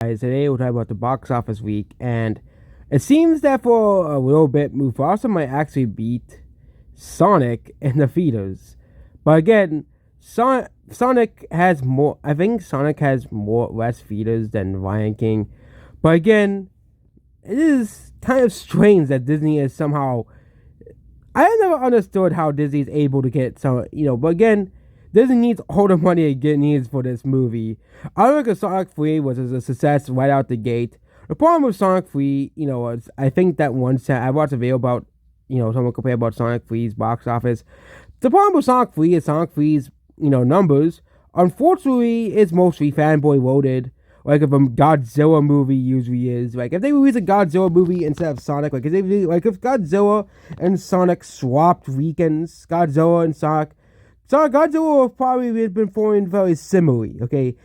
Guys, today we'll talk about the box office week, and it seems that for a little bit, Mufasa might actually beat Sonic in the theaters. But again, Sonic has more. I think Sonic has more less theaters than Lion King. But again, it is kind of strange that Disney is somehow. I have never understood how Disney is able to get some. But again, Disney needs all the money it needs for this movie. I don't think Sonic 3 was a success right out the gate. The problem with Sonic 3, is I think that I watched a video about, someone compared about Sonic 3's box office. The problem with Sonic 3 is Sonic 3's, numbers. Unfortunately, it's mostly fanboy loaded. Like if a Godzilla movie usually is. Like if they release a Godzilla movie instead of Sonic, if Godzilla and Sonic swapped weekends, Godzilla have probably been performing very similarly, okay,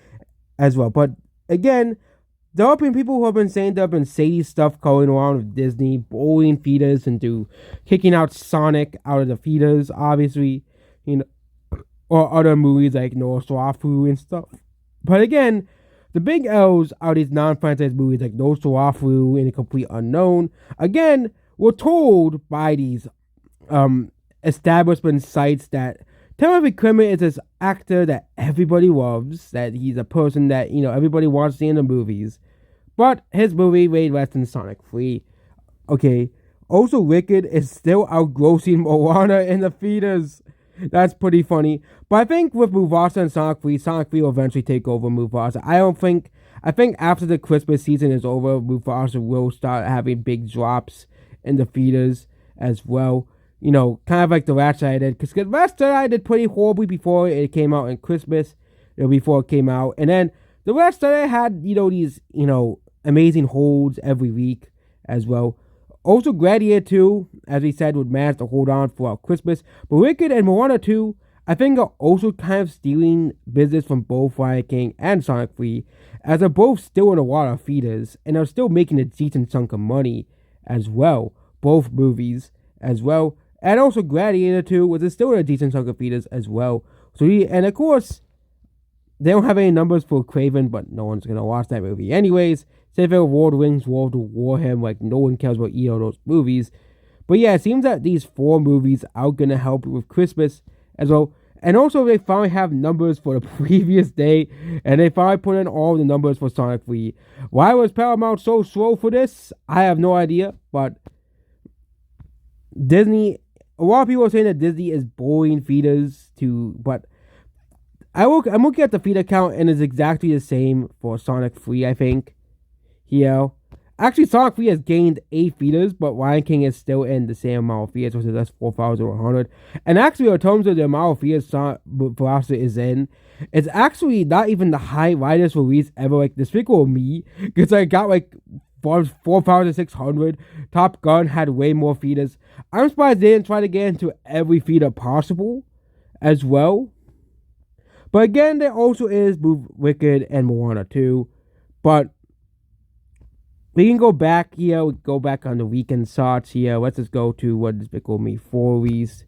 as well. But again, there have been people who have been saying there have been shady stuff going on with Disney, bullying theaters into kicking out Sonic out of the theaters, obviously, or other movies like Nosferatu and stuff. But again, the big L's out of these non-franchise movies like Nosferatu and The Complete Unknown, again, were told by these establishment sites that Timothy Clement is this actor that everybody loves, that he's a person that, everybody wants to see in the movies. But his movie made less than Sonic 3. Okay. Also, Wicked is still outgrossing Moana in the theaters. That's pretty funny. But I think with Mufasa and Sonic 3 will eventually take over Mufasa. I think after the Christmas season is over, Mufasa will start having big drops in the theaters as well. Kind of like the Last Jedi did. Because the Last Jedi did pretty horribly before it came out in Christmas. Before it came out. And then the Last Jedi had, these, amazing holds every week as well. Also, Gladiator 2, as we said, would manage to hold on throughout Christmas. But Wicked and Moana 2, I think are also kind of stealing business from both Lion King and Sonic 3. As they're both still in a lot of theaters. And are still making a decent chunk of money as well. Both movies as well. And also Gladiator 2 was still a decent chunk of theaters as well. And of course, they don't have any numbers for Craven, but no one's going to watch that movie anyways. Save for Lord of the Rings, World of Warhammer, like no one cares about either of those movies. But yeah, it seems that these 4 movies are going to help with Christmas as well. And also they finally have numbers for the previous day, and they finally put in all the numbers for Sonic 3. Why was Paramount so slow for this? I have no idea, but Disney... A lot of people are saying that Disney is bullying feeders but I'm looking at the feeder count and it's exactly the same for Sonic 3, I think. Actually, Sonic 3 has gained 8 feeders, but Lion King is still in the same amount of feeders, which is 4,100. And actually, in terms of the amount of feeders Velocity is in, it's actually not even the widest release ever. Like, Despicable Me, because I got 4,600. Top Gun had way more feeders. I'm surprised they didn't try to get into every feeder possible as well. But again, there also is Wicked and Moana 2. But we can go back here. We go back on the weekend thoughts here. Let's just go to what Despicable Me 4 released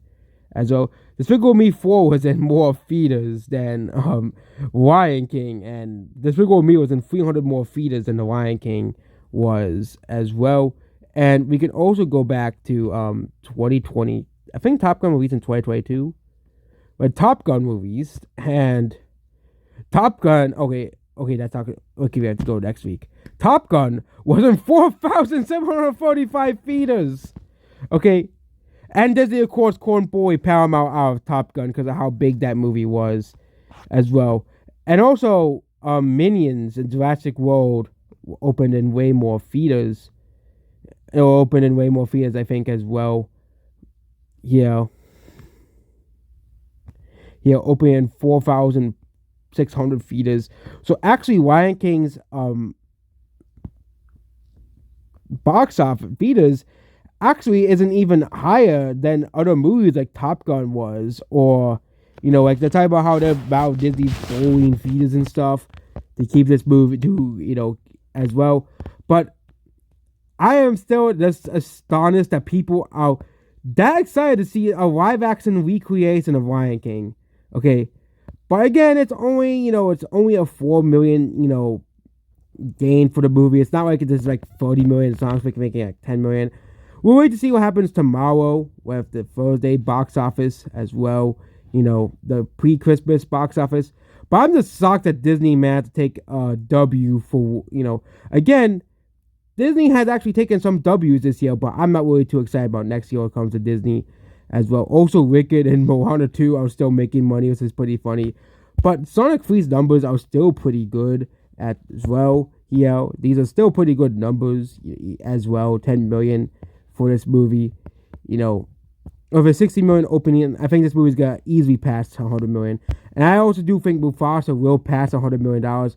as well. Despicable Me 4 was in more feeders than Lion King. And Despicable Me was in 300 more feeders than the Lion King was as well. And we can also go back to 2020. I think Top Gun released in 2022. But Top Gun released, and Top Gun, okay, that's not good. Okay, we have to go next week. Top Gun was in 4,745 feeders. Okay. And Disney, of course, cornball Paramount out of Top Gun because of how big that movie was as well. And also, Minions and Jurassic World opened in way more feeders. It will open in way more feeders, I think, as well. Open in 4,600 feeders. So actually, Lion King's box office feeders actually isn't even higher than other movies like Top Gun was, or like they talk about how they're about Disney bullying feeders and stuff to keep this movie to as well. But I am still just astonished that people are that excited to see a live action recreation of Lion King. Okay. But again, it's only a 4 million, gain for the movie. It's not like it's like 40 million. Sonic's making like 10 million. We'll wait to see what happens tomorrow with the Thursday box office as well. You know, the pre-Christmas box office. But I'm just shocked that Disney managed to take a W for, again, Disney has actually taken some W's this year, but I'm not really too excited about next year when it comes to Disney as well. Also, Wicked and Moana 2 are still making money, which is pretty funny. But Sonic 3's numbers are still pretty good as well. These are still pretty good numbers as well. 10 million for this movie. Of a 60 million opening, I think this movie's gonna easily pass 100 million. And I also do think Mufasa will pass $100 million.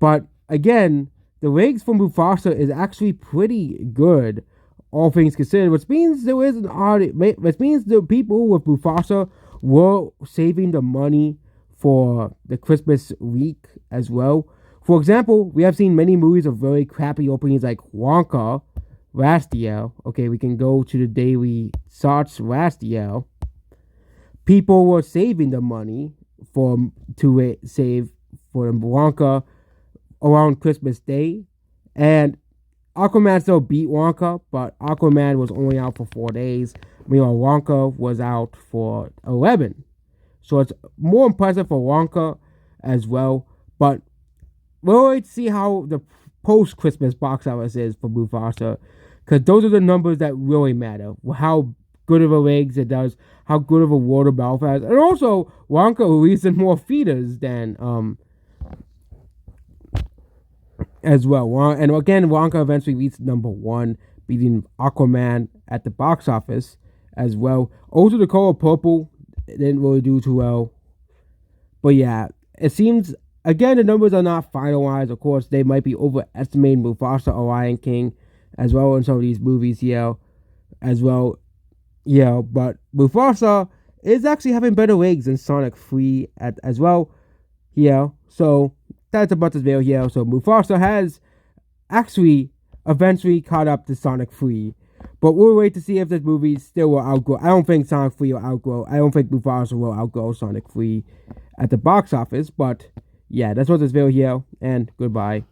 But again, the ratings for Mufasa is actually pretty good, all things considered. Which means there is an audit. Which means the people with Mufasa were saving the money for the Christmas week as well. For example, we have seen many movies of very crappy openings like Wonka last year. Okay, we can go to the day we saw it last year. People were saving the money to save for Wonka around Christmas Day, and Aquaman still beat Wonka, but Aquaman was only out for 4 days. Meanwhile, Wonka was out for 11. So it's more impressive for Wonka as well. But we'll wait to see how the post-Christmas box office is for Mufasa, because those are the numbers that really matter. How good of a legs it does, how good of a word of mouth it has. And also, Wonka released in more theaters than as well. And again, Wonka eventually reached number 1, beating Aquaman at the box office as well. Also, The Color Purple didn't really do too well. But yeah, it seems, again, the numbers are not finalized. Of course, they might be overestimating Mufasa or Lion King as well in some of these movies here as well. But Mufasa is actually having better legs than Sonic 3 as well. So that's about this video here. So Mufasa has actually eventually caught up to Sonic 3. But we'll wait to see if this movie still will outgrow. I don't think Sonic 3 will outgrow. I don't think Mufasa will outgrow Sonic 3 at the box office. But yeah, that's what this video here. And goodbye.